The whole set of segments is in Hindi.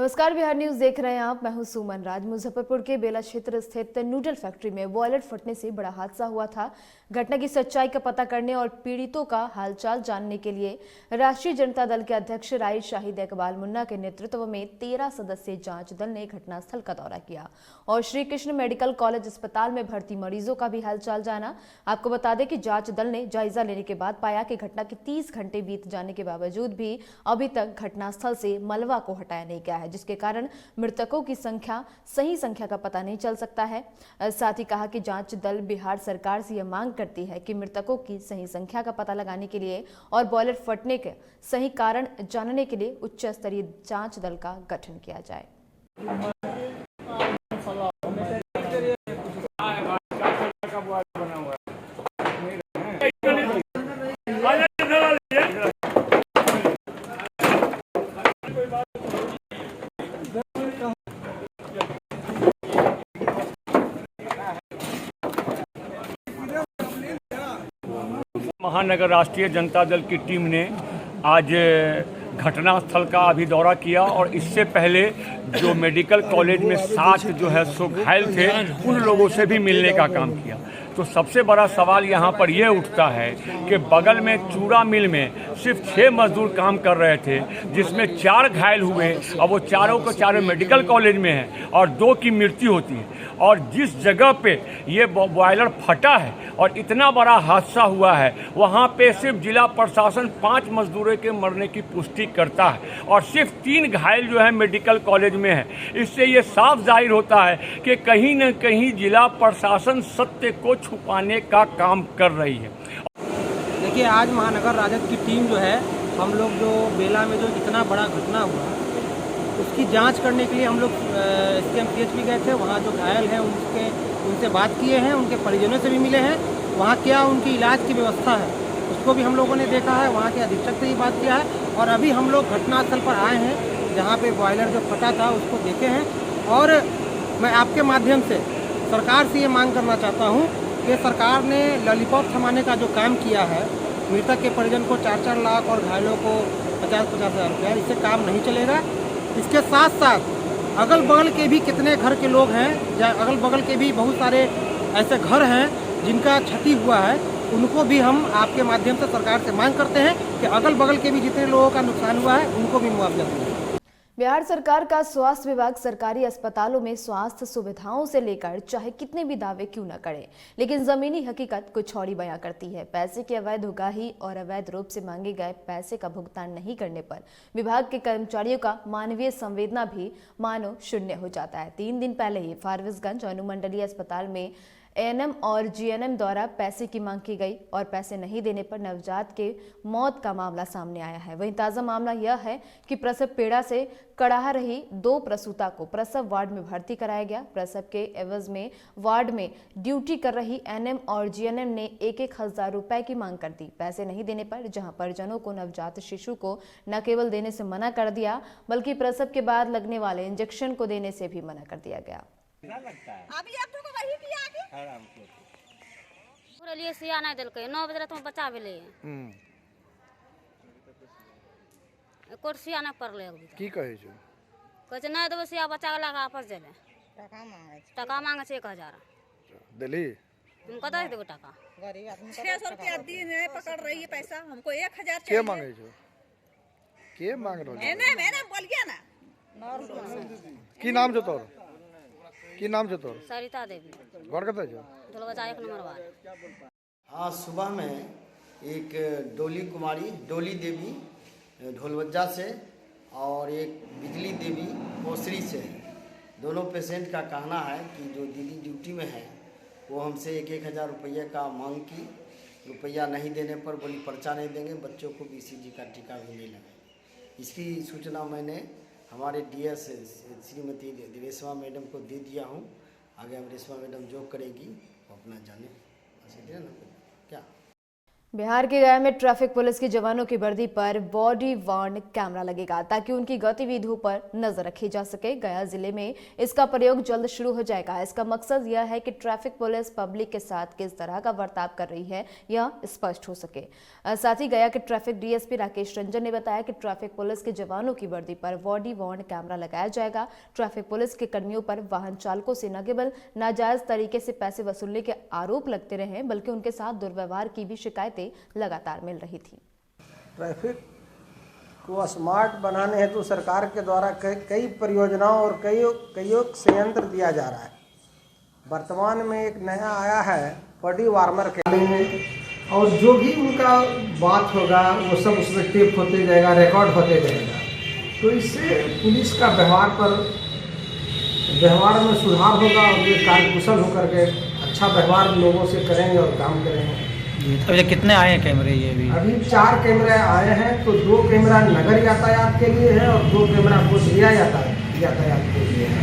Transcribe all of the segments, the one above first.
नमस्कार, बिहार न्यूज देख रहे हैं आप। मैं हूं सुमन राज। मुजफ्फरपुर के बेला क्षेत्र स्थित नूडल फैक्ट्री में बॉयलर फटने से बड़ा हादसा हुआ था। घटना की सच्चाई का पता करने और पीड़ितों का हालचाल जानने के लिए राष्ट्रीय जनता दल के अध्यक्ष राय शाहिद इकबाल मुन्ना के नेतृत्व में 13 सदस्यीय जांच दल ने घटनास्थल का दौरा किया और श्री कृष्ण मेडिकल कॉलेज अस्पताल में भर्ती मरीजों का भी हालचाल जाना। आपको बता दें कि जांच दल ने जायजा लेने के बाद पाया कि घटना के 30 घंटे बीत जाने के बावजूद भी अभी तक घटनास्थल से मलबा को हटाया नहीं गया है, जिसके कारण मृतकों की सही संख्या का पता नहीं चल सकता है। साथ ही कहा कि जांच दल बिहार सरकार से यह मांग करती है कि मृतकों की सही संख्या का पता लगाने के लिए और बॉयलर फटने के सही कारण जानने के लिए उच्च स्तरीय जांच दल का गठन किया जाए। महानगर राष्ट्रीय जनता दल की टीम ने आज घटनास्थल का अभी दौरा किया और इससे पहले जो मेडिकल कॉलेज में 7 जो है सो घायल थे उन लोगों से भी मिलने का काम किया। तो सबसे बड़ा सवाल यहाँ पर यह उठता है कि बगल में चूड़ा मिल में सिर्फ 6 मजदूर काम कर रहे थे, जिसमें 4 घायल हुए और वो चारों को चारों मेडिकल कॉलेज में हैं और 2 की मृत्यु होती है। और जिस जगह पे ये बॉयलर फटा है और इतना बड़ा हादसा हुआ है, वहाँ पे सिर्फ जिला प्रशासन 5 मजदूरों के मरने की पुष्टि करता है और सिर्फ 3 घायल जो है मेडिकल कॉलेज में है। इससे ये साफ जाहिर होता है कि कहीं न कहीं जिला प्रशासन सत्य को छुपाने का काम कर रही है। देखिए, आज महानगर राजद की टीम जो है, हम लोग जो बेला में जो इतना बड़ा घटना हुआ उसकी जांच करने के लिए हम लोग SKMCH भी गए थे। वहाँ जो घायल हैं उनसे बात किए हैं, उनके परिजनों से भी मिले हैं। वहाँ क्या उनकी इलाज की व्यवस्था है उसको भी हम लोगों ने देखा है, वहाँ के अधीक्षक से ही बात किया है और अभी हम लोग घटनास्थल पर आए हैं जहाँ पे बॉयलर जो फटा था उसको देखे हैं। और मैं आपके माध्यम से सरकार से ये मांग करना चाहता हूँ कि सरकार ने लॉलीपॉप थमाने का जो काम किया है, मृतक के परिजन को 4-4 लाख और घायलों को 50-50 हज़ार रुपया, इससे काम नहीं चलेगा। इसके साथ साथ अगल बगल के भी कितने घर के लोग हैं या अगल बगल के भी बहुत सारे ऐसे घर हैं जिनका क्षति हुआ है, उनको भी हम आपके माध्यम से सरकार से मांग करते हैं कि अगल बगल के भी जितने लोगों का नुकसान हुआ है उनको भी मुआवजा दें। बिहार सरकार का स्वास्थ्य विभाग सरकारी अस्पतालों में स्वास्थ्य सुविधाओं से लेकर चाहे कितने भी दावे क्यों न करे, लेकिन जमीनी हकीकत कुछ और ही बयां करती है। पैसे की अवैध उगाही और अवैध रूप से मांगे गए पैसे का भुगतान नहीं करने पर विभाग के कर्मचारियों का मानवीय संवेदना भी मानो शून्य हो जाता है। 3 दिन पहले ही फारबिसगंज अनुमंडलीय अस्पताल में ANM और GNM द्वारा पैसे की मांग की गई और पैसे नहीं देने पर नवजात के मौत का मामला सामने आया है। वहीं ताज़ा मामला यह है कि प्रसव पीड़ा से कड़ाह रही 2 प्रसूता को प्रसव वार्ड में भर्ती कराया गया। प्रसव के एवज में वार्ड में ड्यूटी कर रही ANM और GNM ने 1-1 हज़ार रुपए की मांग कर दी। पैसे नहीं देने पर जहां परिजनों को नवजात शिशु को न केवल देने से मना कर दिया, बल्कि प्रसव के बाद लगने वाले इंजेक्शन को देने से भी मना कर दिया गया। अभी आप तो वही किया आगे पूरा लिए सिया नहीं दिल के 9 बजे तुम बचा भेले कोट सिया नहीं पड़ले की कहै छै कहै नहीं देबो सिया बच्चा वाला का आपस देले टका मांगे छै 1000 दिल्ली तुम कत देबो टका गरीब आदमी 600 रुपया दिन है पकड़ रही है पैसा हमको 1000 चाहिए। के मांगे छो के मांग रहो मैंने बोलिए ना की नाम छो तोर की नाम छो तोर सरिता देवी घर कत छो ढोलबजा 1 नंबर वार्ड। हाँ, सुबह में एक डोली देवी ढोलबज्जा से और एक बिजली देवी ओसरी से, दोनों पेशेंट का कहना है कि जो दीदी ड्यूटी में है वो हमसे 1-1 हज़ार रुपये का मांग की। रुपया नहीं देने पर बोली पर्चा नहीं देंगे, बच्चों को BCG का टीका भी नहीं लगाएंगे। इसकी सूचना मैंने हमारे DS श्रीमती रेशमा मैडम को दे दिया हूँ। आगे हम रेशमा मैडम जो करेगी वो अपना जाने क्या। बिहार के गया में ट्रैफिक पुलिस के जवानों की वर्दी पर बॉडी वार्न कैमरा लगेगा ताकि उनकी गतिविधियों पर नजर रखी जा सके। गया जिले में इसका प्रयोग जल्द शुरू हो जाएगा। इसका मकसद यह है कि ट्रैफिक पुलिस पब्लिक के साथ किस तरह का बर्ताव कर रही है यह स्पष्ट हो सके। साथ ही गया के ट्रैफिक डीएसपी राकेश रंजन ने बताया कि ट्रैफिक पुलिस के जवानों की वर्दी पर बॉडी वार्न कैमरा लगाया जाएगा। ट्रैफिक पुलिस के कर्मियों पर वाहन चालकों से न केवल नाजायज तरीके से पैसे वसूलने के आरोप लगते रहे बल्कि उनके साथ दुर्व्यवहार की भी शिकायतें लगातार मिल रही थी। ट्रैफिक को स्मार्ट बनाने हेतु सरकार के द्वारा कई परियोजनाओं और कई संयंत्र दिया जा रहा है। वर्तमान में एक नया आया है बॉडी वार्मर के, और जो भी उनका बात होगा वो सब उसमें टेप होते जाएगा, रिकॉर्ड होते जाएगा। तो इससे पुलिस का व्यवहार में सुधार होगा और ये कार्यकुशल होकर के अच्छा व्यवहार लोगों से करेंगे और काम करेंगे। अभी कितने आए हैं कैमरे? ये अभी 4 कैमरे आए हैं, तो 2 कैमरा नगर यातायात के लिए है और 2 कैमरा कोसिया यातायात के लिए है।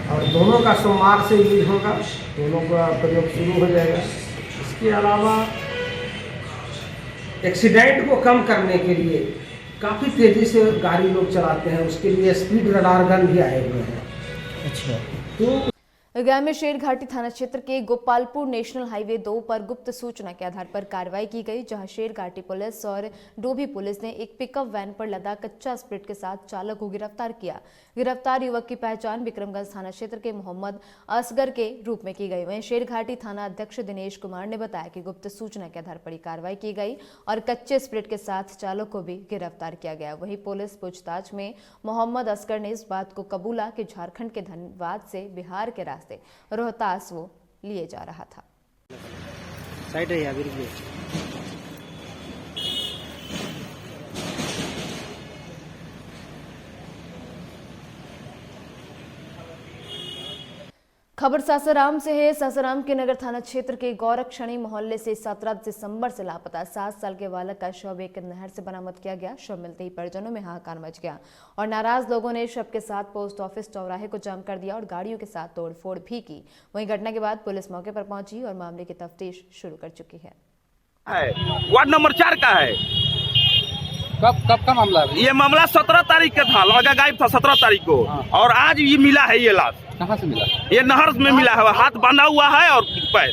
और दोनों का सोमवार से यूज होगा, दोनों का प्रयोग शुरू हो जाएगा। इसके अलावा एक्सीडेंट को कम करने के लिए काफ़ी तेज़ी से गाड़ी लोग चलाते हैं, उसके लिए स्पीड रडार गन भी आए हुए हैं। अच्छा। तो गया में शेरघाटी थाना क्षेत्र के गोपालपुर नेशनल हाईवे 2 पर गुप्त सूचना के आधार पर कार्रवाई की गई, जहां शेरघाटी पुलिस और डोभी पुलिस ने एक पिकअप वैन पर लदा कच्चा स्प्रिट के साथ चालक को गिरफ्तार किया। गिरफ्तार युवक की पहचान विक्रमगंज थाना क्षेत्र के मोहम्मद असगर के रूप में की गई। वहीं शेरघाटी थाना अध्यक्ष दिनेश कुमार ने बताया कि गुप्त सूचना के आधार पर कार्रवाई की गई और कच्चे स्प्रिट के साथ चालक को भी गिरफ्तार किया गया। वहीं पुलिस पूछताछ में मोहम्मद असगर ने इस बात को कबूला कि झारखंड के धनबाद से बिहार के रास्ते रोहतास वो लिए जा रहा था। साइड है अभी खबर सासाराम से है। सासाराम के नगर थाना क्षेत्र के गौरक्षणी मोहल्ले से 17 दिसंबर से लापता 7 साल के बालक का शव एक नहर से बरामद किया गया। शव मिलते ही परिजनों में हाहाकार मच गया और नाराज लोगों ने शव के साथ पोस्ट ऑफिस चौराहे को जाम कर दिया और गाड़ियों के साथ तोड़फोड़ भी की। वहीं घटना के बाद पुलिस मौके पर पहुंची और मामले की तफ्तीश शुरू कर चुकी है। वार्ड नंबर 4 का है। कब का मामला है? ये मामला 17 तारीख का था, लड़का गायब था 17 तारीख को। और आज ये मिला है। ये लाश कहाँ से मिला? ये नहर में मिला है, हाथ बांधा हुआ है और पैर।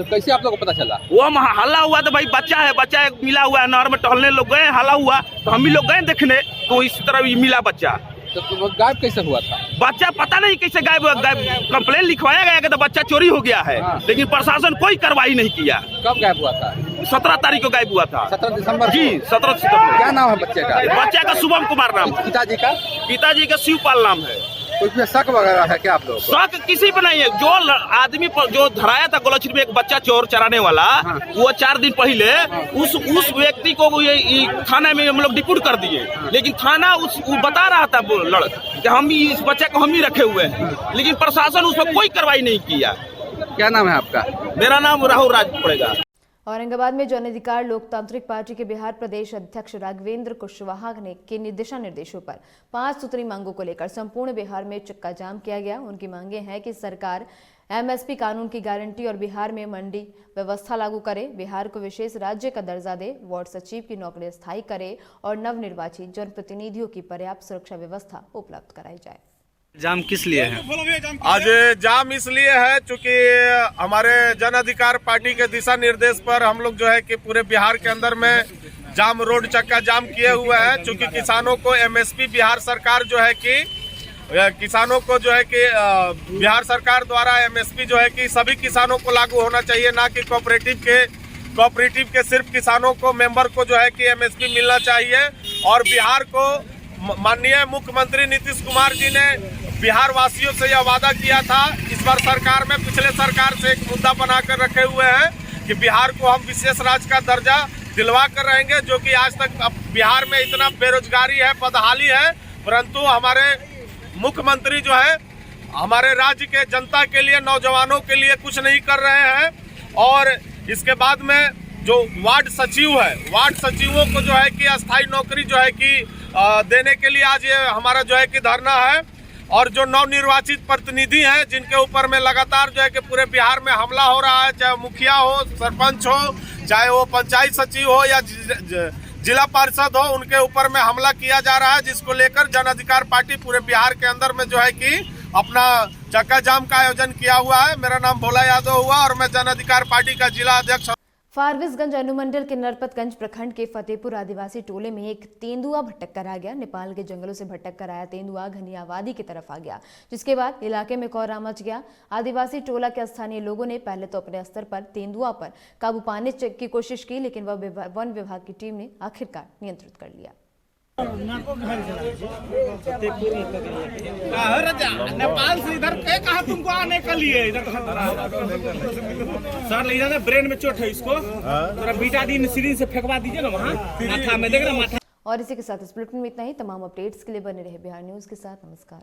कैसे आप लोग को पता चला? वो हल्ला हुआ तो भाई बच्चा है, बच्चा एक मिला हुआ है नहर में टहलने लोग गए, हल्ला हुआ तो हम भी लोग गए देखने, तो इस तरह ये मिला बच्चा। तो गायब कैसे हुआ था? बच्चा पता नहीं कैसे गायब हुआ। कंप्लेन लिखवाया गया कि तो बच्चा चोरी हो गया है, लेकिन प्रशासन कोई कार्रवाई नहीं किया। कब गायब हुआ था? 17 तारीख को गायब हुआ था। 17 दिसंबर जी 17 सितंबर। क्या नाम है बच्चे का? बच्चा का शुभम कुमार नाम। पिताजी का शिवपाल नाम है। उसमें शक वगैरह है क्या आप लोग? शक किसी पे नहीं है। जो आदमी पर जो धराया था गोलछी में एक बच्चा चोर चराने वाला, वो 4 दिन पहले उस व्यक्ति को ये थाने में हम लोग डिप्यूट कर दिए, लेकिन थाना वो बता रहा था कि हम इस बच्चे को हम ही रखे हुए हैं, लेकिन प्रशासन उस पर कोई कार्रवाई नहीं किया। क्या नाम है आपका? मेरा नाम राहुल राज पड़ेगा। औरंगाबाद में जन अधिकार लोकतांत्रिक पार्टी के बिहार प्रदेश अध्यक्ष राघवेंद्र कुशवाहा ने के दिशा निर्देशों पर 5 सूत्री मांगों को लेकर संपूर्ण बिहार में चक्का जाम किया गया। उनकी मांगे हैं कि सरकार एमएसपी कानून की गारंटी और बिहार में मंडी व्यवस्था लागू करे, बिहार को विशेष राज्य का दर्जा दे, वार्ड सचिव की नौकरी स्थायी करे और नवनिर्वाचित जनप्रतिनिधियों की पर्याप्त सुरक्षा व्यवस्था उपलब्ध कराई जाए। जाम किस लिए है? आज जाम इसलिए है चूंकि हमारे जन अधिकार पार्टी के दिशा निर्देश पर हम लोग जो है कि पूरे बिहार के अंदर में जाम रोड चक्का जाम किए हुए हैं। चूंकि किसानों को एमएसपी बिहार सरकार जो है कि किसानों को जो है कि बिहार सरकार द्वारा एमएसपी जो है कि सभी किसानों को लागू होना चाहिए, ना कि कोऑपरेटिव के सिर्फ किसानों को मेंबर को जो है कि एमएसपी मिलना चाहिए। और बिहार को माननीय मुख्यमंत्री नीतीश कुमार जी ने बिहार वासियों से यह वादा किया था। इस बार सरकार में पिछले सरकार से एक मुद्दा बनाकर रखे हुए हैं कि बिहार को हम विशेष राज्य का दर्जा दिलवा कर रहेंगे, जो कि आज तक बिहार में इतना बेरोजगारी है, बदहाली है, परंतु हमारे मुख्यमंत्री जो है हमारे राज्य के जनता के लिए, नौजवानों के लिए कुछ नहीं कर रहे हैं। और इसके बाद में जो वार्ड सचिव है, वार्ड सचिवों को जो है कि अस्थायी नौकरी जो है कि देने के लिए आज ये हमारा जो है कि धरना है। और जो नवनिर्वाचित प्रतिनिधि हैं जिनके ऊपर में लगातार जो है कि पूरे बिहार में हमला हो रहा है, चाहे मुखिया हो, सरपंच हो, चाहे वो पंचायत सचिव हो या जिला पार्षद हो, उनके ऊपर में हमला किया जा रहा है, जिसको लेकर जन अधिकार पार्टी पूरे बिहार के अंदर में जो है कि अपना चक्का जाम का आयोजन किया हुआ है। मेरा नाम भोला यादव हुआ और मैं जन अधिकार पार्टी का जिला अध्यक्ष। फारबिसगंज अनुमंडल के नरपतगंज प्रखंड के फतेहपुर आदिवासी टोले में एक तेंदुआ भटक कर आ गया। नेपाल के जंगलों से भटक कर आया तेंदुआ घनी आबादी की तरफ आ गया, जिसके बाद इलाके में कोहराम मच गया। आदिवासी टोला के स्थानीय लोगों ने पहले तो अपने स्तर पर तेंदुआ पर काबू पाने की कोशिश की, लेकिन वह वन विभाग की टीम ने आखिरकार नियंत्रित कर लिया। नेपाल से इधर कहा तुमको आने के लिए? इधर सर इधर ब्रेन में चोट है, इसको थोड़ा बीटाडीन सीरीन से फेंकवा दीजिए ना वहाँ माथा में, देख रहे माथा। और इसी के साथ इस बुलेटिन में इतना ही। तमाम अपडेट्स के लिए बने रहे बिहार न्यूज के साथ। नमस्कार।